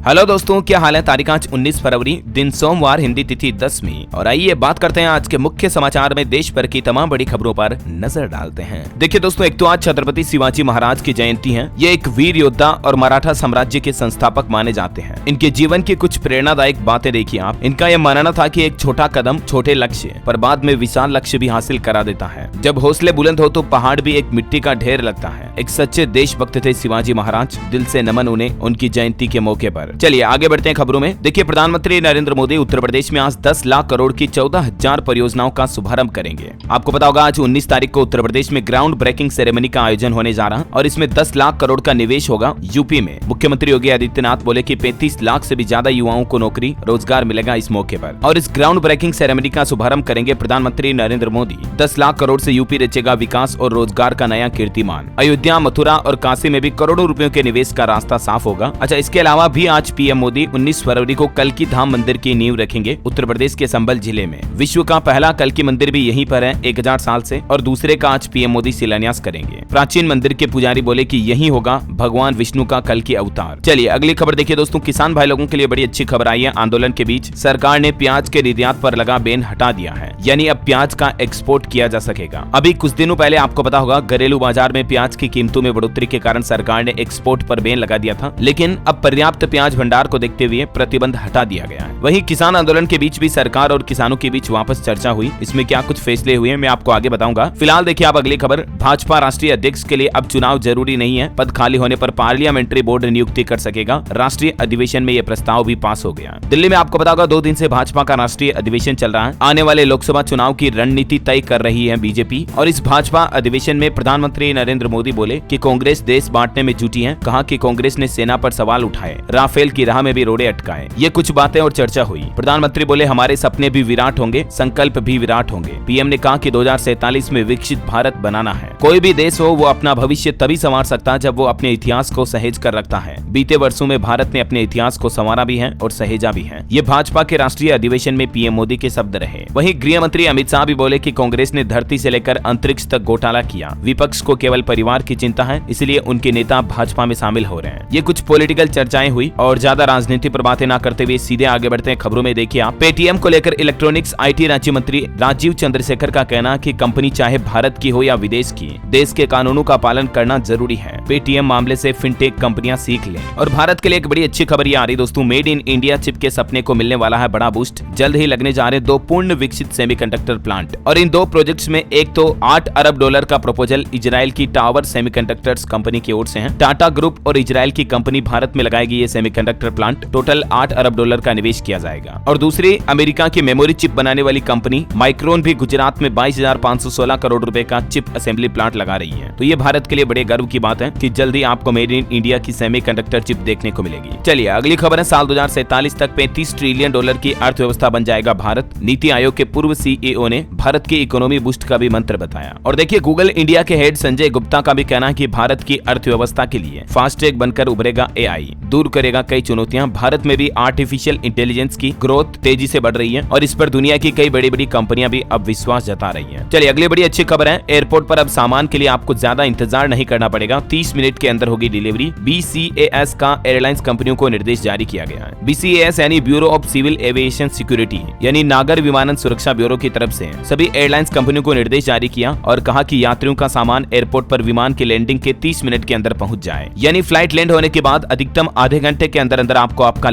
Hello दोस्तों, क्या हाल है। तारीख आज 19 फरवरी, दिन सोमवार, हिंदी तिथि 10वीं। और आइए बात करते हैं आज के मुख्य समाचार में देश भर की तमाम बड़ी खबरों पर नजर डालते हैं। देखिए दोस्तों, एक तो आज छत्रपति शिवाजी महाराज की जयंती है। ये एक वीर योद्धा और मराठा साम्राज्य के संस्थापक माने जाते हैं। इनके जीवन की कुछ प्रेरणादायक बातें देखिए आप। इनका यह मानना था कि एक छोटा कदम छोटे लक्ष्य पर बाद में विशाल लक्ष्य भी हासिल करा देता है। जब हौसले बुलंद हो तो पहाड़ भी एक मिट्टी का ढेर लगता है। एक सच्चे देशभक्त थे शिवाजी महाराज। दिल से नमन उन्हें उनकी जयंती के मौके पर। चलिए आगे बढ़ते हैं खबरों में। देखिए, प्रधानमंत्री नरेंद्र मोदी उत्तर प्रदेश में आज 10 लाख करोड़ की 14,000 परियोजनाओं का शुभारंभ करेंगे। आपको पता होगा आज 19 तारीख को उत्तर प्रदेश में ग्राउंड ब्रेकिंग सेरेमनी का आयोजन होने जा रहा और इसमें 10 लाख करोड़ का निवेश होगा यूपी में। मुख्यमंत्री योगी आदित्यनाथ बोले कि 35 लाख से भी ज्यादा युवाओं को नौकरी रोजगार मिलेगा इस मौके पर। और इस ग्राउंड ब्रेकिंग सेरेमनी का शुभारंभ करेंगे प्रधानमंत्री नरेंद्र मोदी। 10 लाख करोड़ से यूपी रचेगा विकास और रोजगार का नया कीर्तिमान। अयोध्या, मथुरा और काशी में भी करोड़ों रुपयों के निवेश का रास्ता साफ होगा। अच्छा, इसके अलावा भी आज पीएम मोदी 19 फरवरी को कल्की धाम मंदिर की नींव रखेंगे उत्तर प्रदेश के संबल जिले में। विश्व का पहला कल्की मंदिर भी यहीं पर है 1000 साल से, और दूसरे का आज पीएम मोदी शिलान्यास करेंगे। प्राचीन मंदिर के पुजारी बोले कि यही होगा भगवान विष्णु का कल्की अवतार। चलिए अगली खबर देखिए दोस्तों, किसान भाई लोगों के लिए बड़ी अच्छी खबर आई है। आंदोलन के बीच सरकार ने प्याज के निर्यात पर लगा बैन हटा दिया है, यानी अब प्याज का एक्सपोर्ट किया जा सकेगा। अभी कुछ दिनों पहले आपको पता होगा घरेलू बाजार में प्याज की कीमतों में बढ़ोतरी के कारण सरकार ने एक्सपोर्ट पर बैन लगा दिया था, लेकिन अब पर्याप्त प्याज भंडार को देखते हुए प्रतिबंध हटा दिया गया है। वहीं किसान आंदोलन के बीच भी सरकार और किसानों के बीच वापस चर्चा हुई। इसमें क्या कुछ फैसले हुए मैं आपको आगे बताऊंगा। फिलहाल देखिए आप अगली खबर। भाजपा राष्ट्रीय अध्यक्ष के लिए अब चुनाव जरूरी नहीं है। पद खाली होने पर पार्लियामेंट्री बोर्ड नियुक्ति कर सकेगा। राष्ट्रीय अधिवेशन में यह प्रस्ताव भी पास हो गया। दिल्ली में आपको पता होगा 2 दिन से भाजपा का राष्ट्रीय अधिवेशन चल रहा है। आने वाले लोकसभा चुनाव की रणनीति तय कर रही है बीजेपी। और इस भाजपा अधिवेशन में प्रधानमंत्री नरेंद्र मोदी बोले कि कांग्रेस देश बांटने में जुटी है। कहा कि कांग्रेस ने सेना पर सवाल उठाए, राफेल की राह में भी रोड़े अटकाए। ये कुछ बातें और चर्चा हुई। प्रधानमंत्री बोले हमारे सपने भी विराट होंगे, संकल्प भी विराट होंगे। पीएम ने कहा कि 2047 में विकसित भारत बनाना है। कोई भी देश हो वो अपना भविष्य तभी संवार सकता है जब वो अपने इतिहास को सहेज कर रखता है। बीते वर्षों में भारत ने अपने इतिहास को संवारा भी है और सहेजा भी है। ये भाजपा के राष्ट्रीय अधिवेशन में पीएम मोदी के शब्द रहे। वहीं गृह मंत्री अमित शाह भी बोले कि कांग्रेस ने धरती से लेकर अंतरिक्ष तक घोटाला किया। विपक्ष को केवल परिवार की चिंता है, इसलिए उनके नेता भाजपा में शामिल हो रहे हैं। ये कुछ पॉलिटिकल चर्चाएं हुई और ज्यादा राजनीति पर बातें न करते हुए सीधे आगे बढ़ते हैं खबरों में। देखिए आप, पेटीएम को लेकर इलेक्ट्रॉनिक्स आईटी राज्य मंत्री राजीव चंद्रशेखर का कहना कि कंपनी चाहे भारत की हो या विदेश की, देश के कानूनों का पालन करना जरूरी है। पेटीएम मामले से फिनटेक कंपनियां सीख लें। और भारत के लिए एक बड़ी अच्छी खबर ये आ रही दोस्तों, मेड इन इंडिया चिप के सपने को मिलने वाला है बड़ा बूस्ट। जल्द ही लगने जा रहे 2 पूर्ण विकसित सेमीकंडक्टर प्लांट। और इन 2 प्रोजेक्ट्स में एक तो $8 अरब का प्रपोजल इजराइल की टावर सेमीकंडक्टर्स कंपनी की ओर से है। टाटा ग्रुप और इजराइल की कंपनी भारत में लगाएगी ये सेमीकंडक्टर प्लांट। टोटल $8 अरब का निवेश किया जाएगा। और दूसरी अमेरिका की मेमोरी चिप बनाने वाली कंपनी माइक्रोन भी गुजरात में 22,516 करोड़ रुपए का चिप असेंबली प्लांट लगा रही है। तो ये भारत के लिए बड़े गर्व की बात है कि जल्दी आपको मेड इन इंडिया की सेमीकंडक्टर चिप देखने को मिलेगी। चलिए अगली खबर है, साल 2047 तक $35 ट्रिलियन की अर्थव्यवस्था बन जाएगा भारत। नीति आयोग के पूर्व सीईओ ने भारत की इकोनॉमी बूस्ट का भी मंत्र बताया। और देखिए, गूगल इंडिया के हेड संजय गुप्ता का भी कहना है कि भारत की अर्थव्यवस्था के लिए फास्टैग बनकर उभरेगा एआई, दूर करेगा कई चुनौतियां। भारत में भी आर्टिफिशियल इंटेलिजेंस की ग्रोथ तेजी से बढ़ रही है और इस पर दुनिया की कई बड़ी बड़ी कंपनियां भी अब विश्वास जता रही हैं। चलिए अगली बड़ी अच्छी खबर है, एयरपोर्ट पर अब सामान के लिए आपको ज्यादा इंतजार नहीं करना पड़ेगा। 30 मिनट के अंदर होगी डिलीवरी। बीसीएएस का एयरलाइंस कंपनियों को निर्देश जारी किया गया है। बीसीएएस यानी bureau of civil aviation security यानी नागर विमानन सुरक्षा ब्यूरो की तरफ से सभी एयरलाइंस कंपनियों को निर्देश जारी किया और कहा कि यात्रियों का सामान एयरपोर्ट पर विमान की लैंडिंग के 30 मिनट के अंदर पहुंच जाए। यानी फ्लाइट लैंड होने के बाद अधिकतम आधे घंटे के अंदर अंदर आपको आपका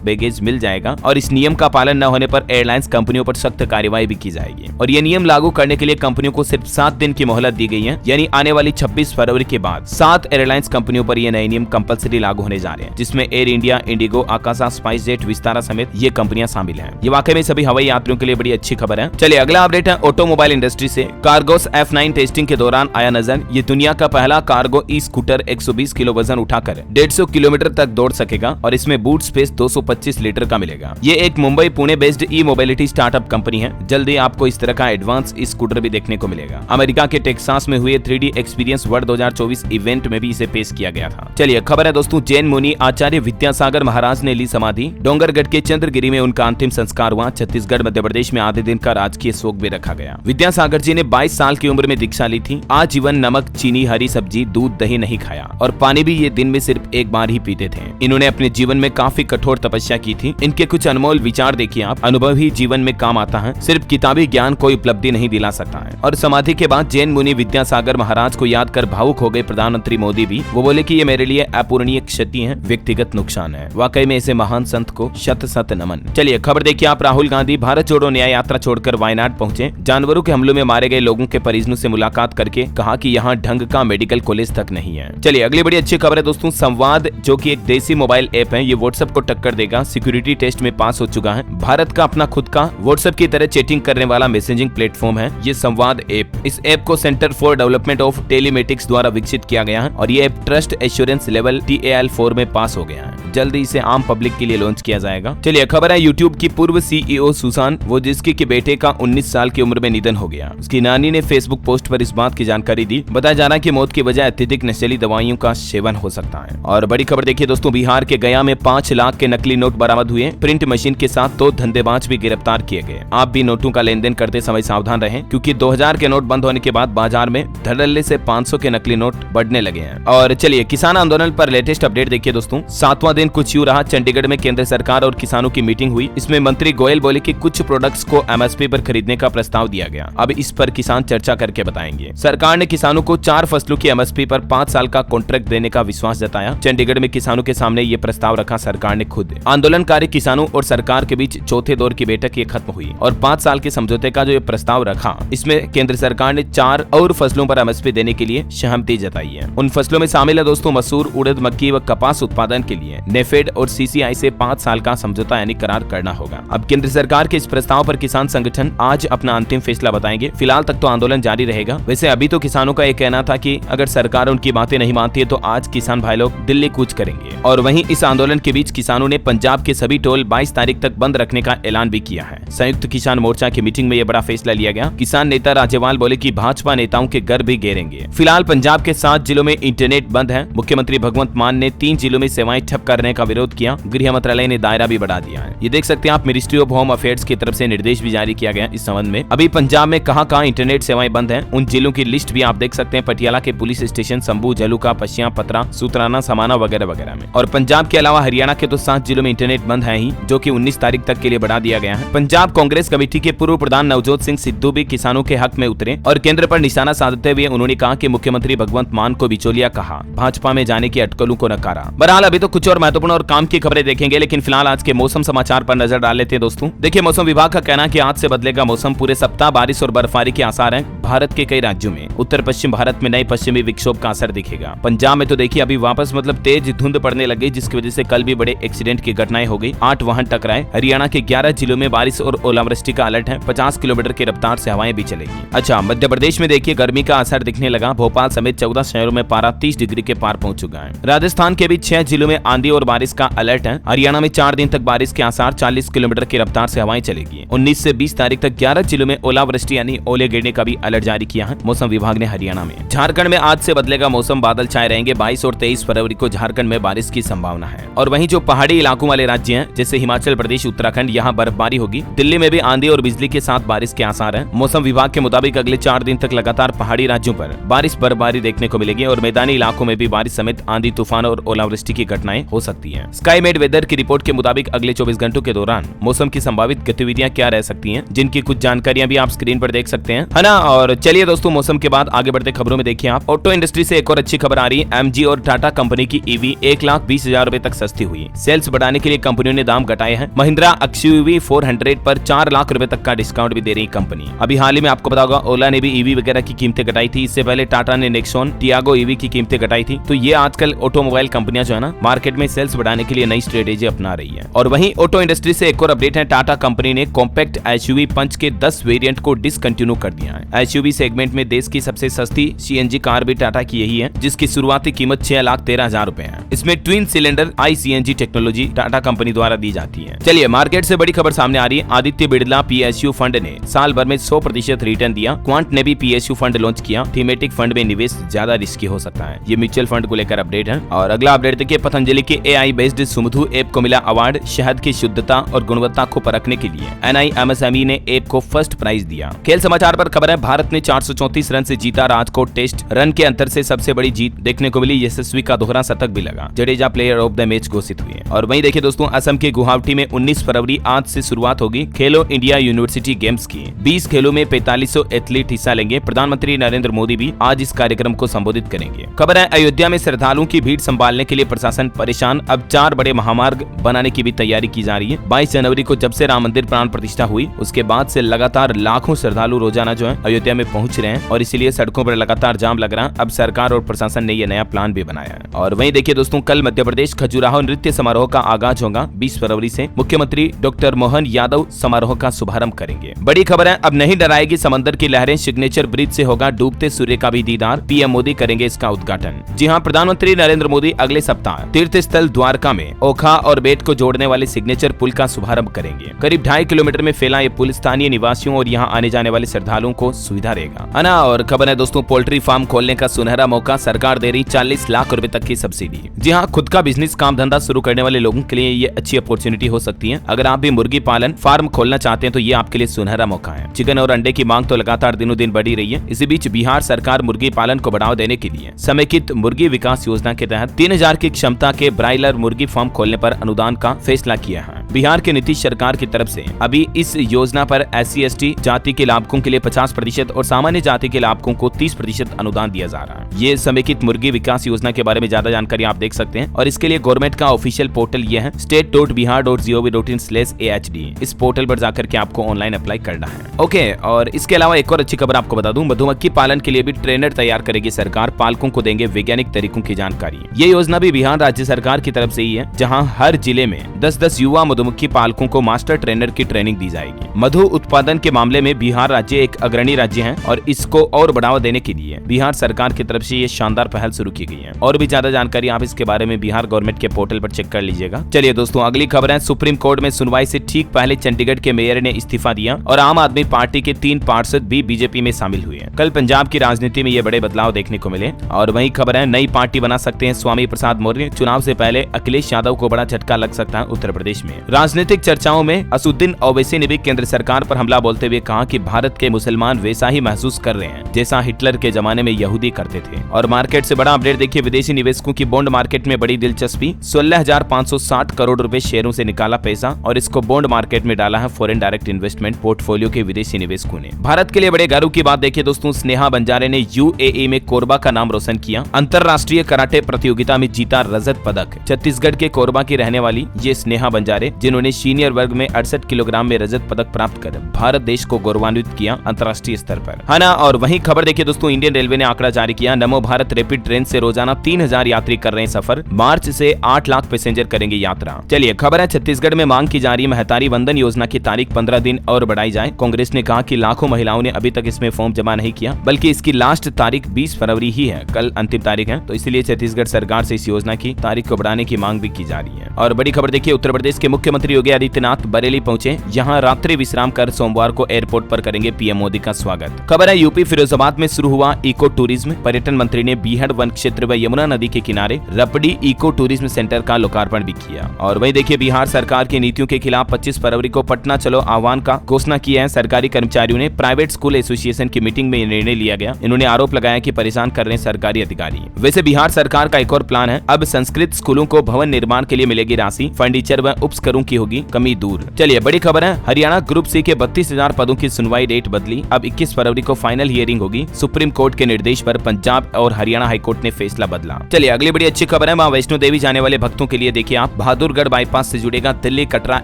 बैगेज मिल जाएगा। और इस नियम का पालन न होने पर एयरलाइंस कंपनियों पर सख्त कार्रवाई भी की जाएगी। और ये नियम लागू करने के लिए कंपनियों को सिर्फ 7 दिन की मोहलत दी गई है। यानी आने वाली 26 फरवरी के बाद 7 एयरलाइंस कंपनियों पर ये नए नियम कंपलसरी लागू होने जा रहे हैं, जिसमें एयर इंडिया, इंडिगो, आकाशा, स्पाइसजेट, विस्तारा समेत ये कंपनियां शामिल हैं। ये वाकई में सभी हवाई यात्रियों के लिए बड़ी अच्छी खबर है। चलिए अगला अपडेट है ऑटोमोबाइल इंडस्ट्री से। कार्गोस F9 टेस्टिंग के दौरान आया नजर। ये दुनिया का पहला कार्गो ई स्कूटर 120 किलो वजन उठाकर 150 किलोमीटर तक दौड़ सकेगा और इसमें बूट स्पेस 225 लीटर का मिलेगा। ये एक मुंबई पुणे बेस्ड ई मोबिलिटी स्टार्टअप कंपनी है। जल्दी आपको इस तरह का एडवांस ई स्कूटर भी देखने को मिलेगा। अमेरिका के टेक्सास में हुए 3D एक्सपीरियंस वर्ल्ड 2024 इवेंट में भी इसे पेश किया गया था। चलिए खबर है दोस्तों, जैन मुनि आचार्य विद्यासागर महाराज ने ली समाधि। डोंगरगढ़ के चंद्रगिरी में उनका अंतिम संस्कार हुआ। छत्तीसगढ़ मध्य प्रदेश में आधे दिन का राजकीय शोक भी रखा गया। विद्यासागर जी ने 22 साल की उम्र में दीक्षा ली थी। आजीवन नमक, चीनी, हरी सब्जी, दूध, दही नहीं खाया और पानी भी ये दिन में सिर्फ एक बार ही पीते थे। इन्होंने अपने जीवन में काफी कठोर तपस्या की थी। इनके कुछ अनमोल विचार देखिए आप। अनुभव ही जीवन में काम आता है, सिर्फ किताबी ज्ञान कोई उपलब्धि नहीं दिला सकता है। और समाधि के बाद जैन मुनि विद्यासागर महाराज को याद कर भावुक हो गए प्रधानमंत्री मोदी भी। वो बोले कि ये मेरे लिए अपूरणीय क्षति है, व्यक्तिगत नुकसान है। वाकई में ऐसे महान संत को शत शत नमन। चलिए खबर देखिए आप। राहुल गांधी भारत जोड़ो न्याय यात्रा छोड़कर वायनाड पहुंचे। जानवरों के हमलों में मारे गए लोगों के परिजनों से मुलाकात करके कहा कि यहाँ ढंग का मेडिकल कॉलेज तक नहीं है। चलिए अगली बड़ी अच्छी खबर है दोस्तों। संवाद जो कि एक देसी मोबाइल ऐप है, ये व्हाट्सएप को टक्कर देगा। सिक्योरिटी टेस्ट में पास हो चुका है। भारत का अपना खुद का व्हाट्सएप की तरह चैटिंग करने वाला मैसेजिंग प्लेटफॉर्म है ये संवाद ऐप। इस ऐप को centre for development of telematics द्वारा विकसित किया गया है और ये app trust assurance level TAL4 में पास हो गया है। जल्दी इसे आम पब्लिक के लिए लॉन्च किया जाएगा। चलिए खबर है यूट्यूब की पूर्व CEO सुसान, वो जिसके के बेटे का 19 साल की उम्र में निधन हो गया। उसकी नानी ने फेसबुक पोस्ट पर इस बात की जानकारी दी। बताया जा रहा है कि मौत की वजह अत्यधिक नशीली दवाइयों का सेवन हो सकता है। और बड़ी खबर देखिए दोस्तों, बिहार के गया में 5 लाख के नकली नोट बरामद हुए। प्रिंट मशीन के साथ 2 धंधेबाज भी गिरफ्तार किए गए। आप भी नोटों का लेन देन करते समय सावधान रहें, क्योंकि 2000 के नोट बंद होने के बाद बाजार में धड़ल्ले से 500 के नकली नोट बढ़ने लगे हैं। और चलिए किसान आंदोलन पर लेटेस्ट अपडेट देखिए दोस्तों। 7वां दिन कुछ यूं रहा। चंडीगढ़ में केंद्र सरकार और किसानों की मीटिंग हुई। इसमें मंत्री गोयल बोले कि कुछ प्रोडक्ट्स को MSP पर खरीदने का प्रस्ताव दिया गया। अब इस पर किसान चर्चा करके बताएंगे। सरकार ने किसानों को 4 फसलों की MSP पर 5 साल का कॉन्ट्रैक्ट देने का विश्वास जताया। चंडीगढ़ में किसानों के सामने ये प्रस्ताव रखा सरकार ने खुद। आंदोलनकारी किसानों और सरकार के बीच चौथे दौर की बैठक ये खत्म हुई और 5 साल के समझौते का जो ये प्रस्ताव रखा, इसमें केंद्र सरकार ने 4 और फसलों पर MSP देने के लिए सहमति जताई है। उन फसलों में शामिल है दोस्तों मसूर, उड़द, मक्की व कपास उत्पादन के लिए नेफेड और CCI से 5 साल का समझौता यानी करार करना होगा। अब केंद्र सरकार के इस प्रस्ताव पर किसान संगठन आज अपना अंतिम फैसला बताएंगे। फिलहाल तक तो आंदोलन जारी रहेगा। वैसे अभी तो किसानों का ये कहना था कि अगर सरकार उनकी बातें नहीं मानती है तो आज किसान भाई लोग दिल्ली कूच करेंगे। और वहीं इस आंदोलन के बीच किसानों ने पंजाब के सभी टोल 22 तारीख तक बंद रखने का ऐलान भी किया है। संयुक्त किसान मोर्चा की मीटिंग में यह बड़ा फैसला लिया गया। किसान नेता राज्यपाल बोले कि भाजपा नेताओं के घर भी घेरेंगे। फिलहाल पंजाब के 7 जिलों में इंटरनेट बंद है। मुख्यमंत्री भगवंत मान ने 3 जिलों में सेवाएं ठप करने का विरोध किया। गृह मंत्रालय ने दायरा भी बढ़ा दिया है। ये देख सकते हैं आप, मिनिस्ट्री ऑफ होम अफेयर्स की तरफ से निर्देश भी जारी किया गया इस संबंध में। अभी पंजाब में कहां इंटरनेट सेवाएं बंद हैं, उन जिलों की लिस्ट भी आप देख सकते हैं। पटियाला के पुलिस स्टेशन, संबू, जलुका, पश्चिमा, पतरा, सुतराना, समाना वगैरह वगैरह में। और पंजाब के अलावा हरियाणा के तो 7 जिलों में इंटरनेट बंद है ही, जो कि 19 तारीख तक के लिए बढ़ा दिया गया है। पंजाब कांग्रेस कमेटी के पूर्व प्रधान नवजोत सिंह सिद्धू भी किसानों के हक में उतरे और केंद्र पर निशाना साधते हुए उन्होंने कहा कि मुख्यमंत्री भगवंत मान को बिचौलिया कहा, भाजपा में जाने की अटकलों को नकारा। बहरहाल अभी तो कुछ और महत्वपूर्ण और काम की खबरें देखेंगे, लेकिन फिलहाल आज के मौसम समाचार पर नजर डाल लेते हैं दोस्तों। देखिए मौसम विभाग का कहना है कि आज से बदलेगा मौसम। पूरे सप्ताह बारिश और बर्फबारी के आसार हैं भारत के कई राज्यों में। उत्तर पश्चिम भारत में नए पश्चिमी विक्षोभ का असर दिखेगा। पंजाब में तो देखिए अभी वापस तेज धुंध पड़ने लगी, जिसकी वजह से कल भी बड़े एक्सीडेंट की घटनाएं हो गई। 8 वाहन टकराए। हरियाणा के 11 जिलों में बारिश और ओलावृष्टि का अलर्ट है। 50 किलोमीटर की रफ्तार से हवाएं भी चलेगी। अच्छा, मध्य प्रदेश में देखिए गर्मी का असर दिखने लगा। भोपाल समेत 14 शहरों में पारा 30 डिग्री के पार पहुंच चुका है। राजस्थान के भी 6 जिलों में आंधी और बारिश का अलर्ट है। हरियाणा में 4 दिन तक बारिश के आसार, 40 किलोमीटर की रफ्तार से हवाएं चलेगी। 19 से 20 तारीख तक 11 जिलों में ओलावृष्टि यानी ओले गिरने का भी अलर्ट जारी किया है मौसम विभाग ने हरियाणा में। झारखंड में आज से बदलेगा मौसम, बादल छाए रहेंगे। 22 और 23 फरवरी को झारखंड में बारिश की संभावना है। और वहीं जो पहाड़ी इलाकों वाले राज्य हैं जैसे हिमाचल प्रदेश, उत्तराखंड, यहाँ बर्फबारी होगी। दिल्ली में भी आंधी और बिजली के साथ बारिश के आसार हैं। मौसम विभाग के मुताबिक अगले 4 दिन तक लगातार पहाड़ी राज्यों पर बारिश बर्फबारी देखने को मिलेगी और मैदानी इलाकों में भी बारिश समेत आंधी, तूफान और ओलावृष्टि की घटनाएं हो सकती है। स्काई मेड वेदर की रिपोर्ट के मुताबिक अगले 24 घंटों के दौरान मौसम की संभावित गतिविधियां क्या रह सकती हैं, जिनकी कुछ जानकारियां भी आप स्क्रीन पर देख सकते हैं, है ना। और चलिए दोस्तों, मौसम के बाद आगे बढ़ते खबरों में देखिए आप। ऑटो इंडस्ट्री से एक और अच्छी खबर आ रही है। MG और टाटा कंपनी की EV 1,20,000 रुपए तक सस्ती हुई। सेल्स बढ़ाने के लिए कंपनियों ने दाम घटाए हैं। महिंद्रा XUV 400 पर 4 लाख रुपए तक का डिस्काउंट भी दे रही कंपनी। अभी हाल ही में आपको पता होगा ओला ने भी EV वगैरह की कीमतें घटाई थी। इससे पहले टाटा ने नेक्सॉन, टियागो EV की कीमतें घटाई थी। तो ये आजकल ऑटोमोबाइल कंपनियां जो है ना, मार्केट में सेल्स बढ़ाने के लिए नई स्ट्रेटेजी अपना रही है। और वहीं ऑटो इंडस्ट्री से एक और अपडेट है। टाटा कंपनी ने कॉम्पैक्ट SUV पंच के 10 वेरिएंट को डिसकंटिन्यू कर दिया है। SUV सेगमेंट में देश की सबसे सस्ती CNG कार भी टाटा की यही है, जिसकी शुरुआती कीमत 6,13,000 रुपए है। इसमें twin cylinder ICNG technology Tata company द्वारा दी जाती है। चलिए मार्केट से बड़ी खबर सामने आ रही है। आदित्य बिड़ला PSU फंड ने साल भर में 100% रिटर्न दिया। क्वांट ने भी PSU फंड लॉन्च किया। थीमेटिक फंड में निवेश ज्यादा रिस्की हो सकता है। ये म्यूचुअल फंड को लेकर अपडेट है। और अगला अपडेट देखिए, पतंजलि के AI बेस्ड सुमधु ऐप को मिला अवार्ड। शहद की शुद्धता और गुणवत्ता को परखने के लिए NIMSME ने ऐप को फर्स्ट प्राइज दिया। खेल समाचार पर खबर है। भारत भारत ने 434 रन से जीता राजकोट टेस्ट। रन के अंतर से सबसे बड़ी जीत देखने को मिली। यशस्वी का दोहरा शतक भी लगा। Jadeja player of the match घोषित हुए। और वहीं देखिए दोस्तों, असम के गुवाहाटी में 19 फरवरी आज से शुरुआत होगी खेलो इंडिया यूनिवर्सिटी गेम्स की। 20 खेलों में 4500 एथलीट हिस्सा लेंगे। प्रधानमंत्री नरेंद्र मोदी भी आज इस कार्यक्रम को संबोधित करेंगे। खबर है अयोध्या में श्रद्धालुओं की भीड़ संभालने के लिए प्रशासन परेशान। अब 4 बड़े महामार्ग बनाने की भी तैयारी की जा रही है। 22 जनवरी को जब से राम मंदिर प्राण प्रतिष्ठा हुई, उसके बाद से लगातार लाखों श्रद्धालु रोजाना जो है अयोध्या में पहुंच रहे हैं और इसीलिए सड़कों पर लगातार जाम लग रहा है। अब सरकार और प्रशासन ने यह नया प्लान भी बनाया है। और वहीं देखिए दोस्तों, कल मध्य प्रदेश खजुराहो नृत्य समारोह का आगाज होगा। 20 फरवरी से मुख्यमंत्री डॉक्टर मोहन यादव समारोह का शुभारंभ करेंगे। बड़ी खबर है, अब नहीं डराएगी समंदर की लहरें। सिग्नेचर ब्रिज से होगा डूबते सूर्य का भी दीदार। पीएम मोदी करेंगे इसका उद्घाटन। जी हां, प्रधानमंत्री नरेंद्र मोदी अगले सप्ताह तीर्थ स्थल द्वारका में ओखा और बेट को जोड़ने वाले सिग्नेचर पुल का शुभारंभ करेंगे। करीब 2.5 किलोमीटर में फैला ये पुल स्थानीय निवासियों और यहाँ आने जाने वाले श्रद्धालुओं को सुविधा रहेगा, है ना। और खबर है दोस्तों, पोल्ट्री फार्म खोलने का सुनहरा मौका। सरकार दे रही 40 लाख रुपए तक की सब्सिडी। जी हाँ, खुद का बिजनेस काम धंधा शुरू करने वाले लोगों के लिए ये अच्छी अपॉर्चुनिटी हो सकती है। अगर आप भी मुर्गी पालन फार्म खोलना चाहते हैं तो ये आपके लिए सुनहरा मौका है। चिकन और अंडे की मांग तो लगातार दिनों दिन बढ़ी रही है। इसी बीच बिहार सरकार मुर्गी पालन को बढ़ावा देने के लिए समेकित मुर्गी विकास योजना के तहत 3000 की क्षमता के ब्रायलर मुर्गी फार्म खोलने पर अनुदान का फैसला किया है। बिहार के नीतीश सरकार की तरफ से अभी इस योजना पर SC/ST जाति के लाभुकों के लिए 50% और सामान्य जाति के लाभुकों को 30% अनुदान दिया जा रहा है। ये समेकित मुर्गी विकास योजना के बारे में ज्यादा जानकारी आप देख सकते हैं और इसके लिए गवर्नमेंट का ऑफिशियल पोर्टल ये है state.bihar.gov.in/AHD। इस पोर्टल पर जाकर के आपको ऑनलाइन अप्लाई करना है। ओके, और इसके अलावा एक और अच्छी खबर आपको बता दूं, मधुमक्खी पालन के लिए भी ट्रेनर तैयार करेगी सरकार। पालकों को देंगे वैज्ञानिक तरीकों की जानकारी। ये योजना भी बिहार राज्य सरकार की तरफ से ही है, जहाँ हर जिले में 10-10 युवा मधुमक्खी पालकों को मास्टर ट्रेनर की ट्रेनिंग दी जाएगी। मधु उत्पादन के मामले में बिहार राज्य एक अग्रणी राज्य है और इसको और बढ़ावा देने के लिए बिहार सरकार की तरफ से ये शानदार पहल शुरू की गई है। और भी ज्यादा जानकारी आप इसके बारे में बिहार गवर्नमेंट के पोर्टल पर चेक कर लीजिएगा। चलिए दोस्तों, अगली खबर है, सुप्रीम कोर्ट में सुनवाई से ठीक पहले चंडीगढ़ के मेयर ने इस्तीफा दिया और आम आदमी पार्टी के 3 पार्षद भी बीजेपी में शामिल हुए। कल पंजाब की राजनीति में ये बड़े बदलाव देखने को मिले। और वही खबर है, नई पार्टी बना सकते हैं स्वामी प्रसाद मौर्य। चुनाव से पहले अखिलेश यादव को बड़ा झटका लग सकता है उत्तर प्रदेश में। राजनीतिक चर्चाओं में असुद्दीन ओवैसी ने भी केंद्र सरकार पर हमला बोलते हुए कहा कि भारत के मुसलमान वैसा ही महसूस कर रहे हैं जैसा हिटलर के जमाने में यहूदी करते थे। और मार्केट से बड़ा अपडेट देखिए, विदेशी निवेशकों की बॉन्ड मार्केट में बड़ी दिलचस्पी। 16,560 करोड़ रुपए शेयरों से निकाला पैसा और इसको बॉन्ड मार्केट में डाला है फॉरेन डायरेक्ट इन्वेस्टमेंट पोर्टफोलियो के विदेशी निवेशकों ने। भारत के लिए बड़े गर्व की बात देखिए दोस्तों, स्नेहा बंजारे ने UAE में कोरबा का नाम रोशन किया। अंतरराष्ट्रीय कराटे प्रतियोगिता में जीता रजत पदक। छत्तीसगढ़ के कोरबा की रहने वाली ये स्नेहा बंजारे, जिन्होंने सीनियर वर्ग में 68 किलोग्राम में रजत पदक प्राप्त कर भारत देश को गौरवान्वित किया अंतर्राष्ट्रीय स्तर पर, है ना। और वहीं खबर देखिए दोस्तों, इंडियन रेलवे ने आंकड़ा जारी किया। नमो भारत रैपिड ट्रेन से रोजाना 3000 यात्री कर रहे हैं सफर। मार्च से 8 लाख पैसेंजर करेंगे यात्रा। चलिए खबर है, छत्तीसगढ़ में मांग की जा रही महतारी वंदन योजना की तारीख 15 दिन और बढ़ाई जाए। कांग्रेस ने कहा कि लाखों महिलाओं ने अभी तक इसमें फॉर्म जमा नहीं किया, बल्कि इसकी लास्ट तारीख 20 फरवरी ही है। कल अंतिम तारीख है, तो इसलिए छत्तीसगढ़ सरकार से इस योजना की तारीख को बढ़ाने की मांग भी की जा रही है। और बड़ी खबर देखिए, उत्तर प्रदेश के मुख्यमंत्री योगी आदित्यनाथ बरेली पहुंचे। यहाँ रात्रि विश्राम कर सोमवार को एयरपोर्ट पर करेंगे पीएम मोदी का स्वागत। खबर है, यूपी फिरोजाबाद में शुरू हुआ इको टूरिज्म। पर्यटन मंत्री ने बीहड़ वन क्षेत्र व यमुना नदी के किनारे रपड़ी इको टूरिज्म सेंटर का लोकार्पण भी किया। और वही देखिए, बिहार सरकार की नीतियों के खिलाफ 25 फरवरी को पटना चलो आह्वान का घोषणा किया है सरकारी कर्मचारियों ने। प्राइवेट स्कूल एसोसिएशन की मीटिंग में निर्णय लिया गया। इन्होंने आरोप लगाया कि परेशान कर रहे हैं सरकारी अधिकारी। वैसे बिहार सरकार का एक और प्लान है, अब संस्कृत स्कूलों को भवन निर्माण के लिए मिलेगी राशि। फर्नीचर व उपकरणों की होगी कमी दूर। चलिए बड़ी खबर है, हरियाणा ग्रुप सी के 32,000 पदों की सुनवाई डेट बदली। अब 21 फरवरी को फाइनल हियरिंग होगी। सुप्रीम कोर्ट के निर्देश पर पंजाब और हरियाणा हाईकोर्ट ने फैसला बदला। चलिए अगली बड़ी अच्छी खबर है, मां वैष्णो देवी जाने वाले भक्तों के लिए देखिए आप, बहादुरगढ़ बाईपास से जुड़ेगा दिल्ली कटरा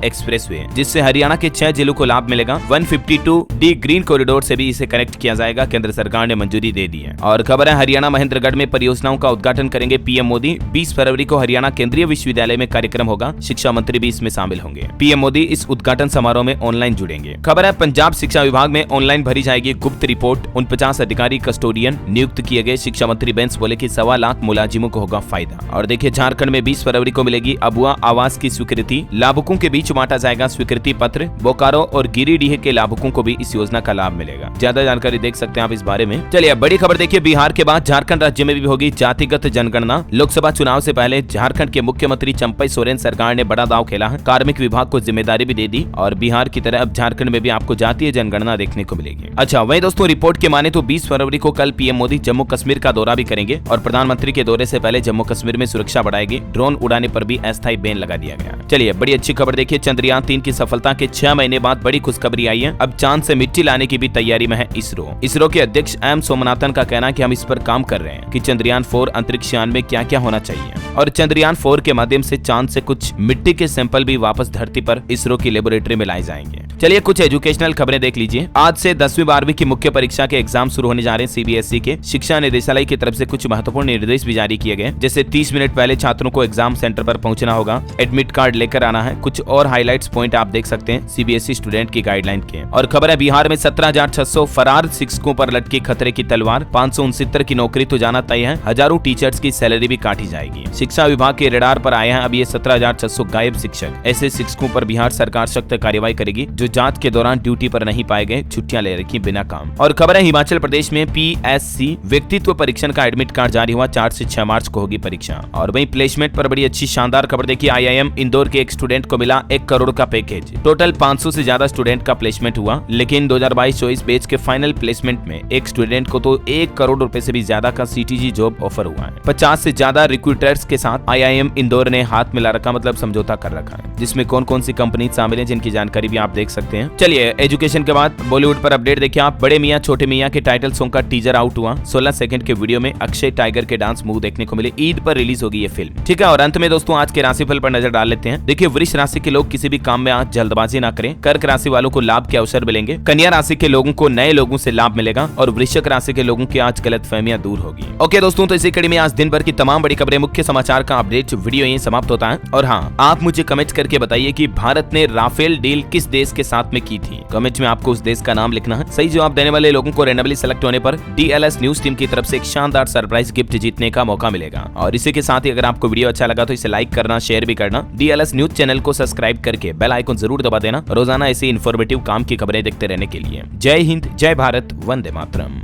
एक्सप्रेसवे, जिससे हरियाणा के 6 जिलों को लाभ मिलेगा। 152D ग्रीन कॉरिडोर से भी इसे कनेक्ट किया जाएगा। केंद्र सरकार ने मंजूरी दे दी है। और खबर है, हरियाणा महेंद्रगढ़ में परियोजनाओं का उद्घाटन करेंगे पीएम मोदी। 20 फरवरी को हरियाणा केंद्रीय विश्वविद्यालय में कार्यक्रम होगा। शिक्षा मंत्री भी इसमें शामिल होंगे। पीएम मोदी इस उद्घाटन समारोह में ऑनलाइन जुड़ेंगे। खबर है, पंजाब शिक्षा विभाग में ऑनलाइन भरी जाएगी गुप्त रिपोर्ट। 49 अधिकारी कस्टोडियन नियुक्त किए गए। शिक्षा मंत्री बेंस बोले कि 1.25 लाख मुलाजिमों को होगा फायदा। और देखिए, झारखंड में 20 फरवरी को मिलेगी अबुआ आवास की स्वीकृति। लाभुकों के बीच बांटा जाएगा स्वीकृति पत्र। बोकारो और गिरिडीह के लाभुकों को भी इस योजना का लाभ मिलेगा। ज्यादा जानकारी देख सकते हैं आप इस बारे में। चलिए बड़ी खबर देखिए, बिहार के बाद झारखंड राज्य में भी होगी जातिगत जनगणना। लोकसभा चुनाव से पहले झारखंड के मुख्यमंत्री चंपई सोरेन सरकार ने बड़ा दांव खेला है। कार्मिक विभाग को जिम्मेदारी भी दे दी और बिहार की तरह अब झारखंड में भी आपको जातीय जनगणना देखने को मिलेगी। अच्छा, वहीं दोस्तों रिपोर्ट के माने तो 20 फरवरी को कल पीएम मोदी जम्मू कश्मीर का दौरा भी करेंगे और प्रधानमंत्री के दौरे से पहले जम्मू कश्मीर में सुरक्षा बढ़ाएगी। ड्रोन उड़ाने पर भी अस्थायी बैन लगा दिया गया। चलिए बड़ी अच्छी खबर देखिए, चंद्रयान 3 की सफलता के 6 महीने बाद बड़ी खुशखबरी आई है। अब चांद से मिट्टी लाने की भी तैयारी में है इसरो के अध्यक्ष एम सोमनाथन का कहना है कि हम इस पर काम कर रहे हैं कि चंद्रयान 4 अंतरिक्ष यान में क्या क्या होना चाहिए और चंद्रयान 4 के माध्यम से चांद से कुछ मिट्टी के सैंपल भी वापस धरती पर इसरो की लेबोरेटरी में लाए जाएंगे। चलिए कुछ एजुकेशनल खबरें देख लीजिए। आज से 10वीं 12वीं की मुख्य परीक्षा के एग्जाम शुरू होने जा रहे हैं सीबीएसई के। शिक्षा निदेशालय की तरफ से कुछ महत्वपूर्ण निर्देश भी जारी किए गए, जैसे 30 मिनट पहले छात्रों को एग्जाम सेंटर पर पहुंचना होगा, एडमिट कार्ड लेकर आना है। कुछ और हाईलाइट्स पॉइंट आप देख सकते हैं सीबीएसई स्टूडेंट की गाइडलाइन के। और खबर है बिहार में 17,600 फरार शिक्षकों पर लटकी खतरे की तलवार, 569 की नौकरी तो जाना तय है, हजारों टीचर्स की सैलरी भी काटी जाएगी। शिक्षा विभाग के रेडार पर आए हैं अब ये 17,600 गायब शिक्षक। ऐसे शिक्षकों पर बिहार सरकार सख्त कार्रवाई करेगी जो जांच के दौरान ड्यूटी पर नहीं पाए गए, छुट्टियां ले रखी बिना काम। और खबर है हिमाचल प्रदेश में पीएससी व्यक्तित्व परीक्षण का एडमिट कार्ड जारी हुआ, 4 से 6 मार्च को होगी परीक्षा। और वहीं प्लेसमेंट पर बड़ी अच्छी शानदार खबर देखिए, आईआईएम इंदौर के एक स्टूडेंट को मिला 1 करोड़ का पैकेज। टोटल 500 से ज्यादा स्टूडेंट का प्लेसमेंट हुआ, लेकिन 2022-24 बैच के फाइनल प्लेसमेंट में एक स्टूडेंट को तो 1 करोड़ रुपए से भी ज्यादा का सीटीजी जॉब ऑफर हुआ है। 50 से ज्यादा रिक्रूटर्स के साथ आईआईएम इंदौर ने हाथ मिला रखा, मतलब समझौता कर रखा है, जिसमें कौन कौन सी कंपनी शामिल है जिनकी जानकारी भी आप देख सकते हैं। चलिए एजुकेशन के बाद बॉलीवुड पर अपडेट देखिए आप। बड़े मियां छोटे मियां के टाइटल सॉन्ग का टीजर आउट हुआ। 16 सेकंड के वीडियो में अक्षय टाइगर के डांस मूव देखने को मिले। ईद पर रिलीज होगी ये फिल्म, ठीक है। और अंत में दोस्तों आज के राशिफल पर नजर डाल लेते हैं। देखिए वृष राशि के लोग किसी भी काम में आज जल्दबाजी ना करें। कर्क राशि वालों को लाभ के अवसर मिलेंगे। कन्या राशि के लोगों को नए लोगों से लाभ मिलेगा और वृश्चिक राशि के लोगों की आज गलतफहमियां दूर होगी। ओके दोस्तों, तो इसी कड़ी में आज दिन भर की तमाम बड़ी खबरें, मुख्य समाचार का अपडेट वीडियो यहीं समाप्त होता है। और हाँ, आप मुझे कमेंट करके बताइए कि भारत ने राफेल डील किस देश के साथ में की थी। कमेंट में आपको उस देश का नाम लिखना है। सही जवाब देने वाले लोगों को रैंडमली सेलेक्ट होने पर डीएलएस न्यूज टीम की तरफ से एक शानदार सरप्राइज गिफ्ट जीतने का मौका मिलेगा। और इसी के साथ ही अगर आपको वीडियो अच्छा लगा तो इसे लाइक करना, शेयर भी करना। डीएलएस न्यूज चैनल को सब्सक्राइब करके बेल आइकन जरूर दबा देना, रोजाना ऐसी इन्फॉर्मेटिव काम की खबरें देखते रहने के लिए। जय हिंद, जय भारत, वंदे मातरम।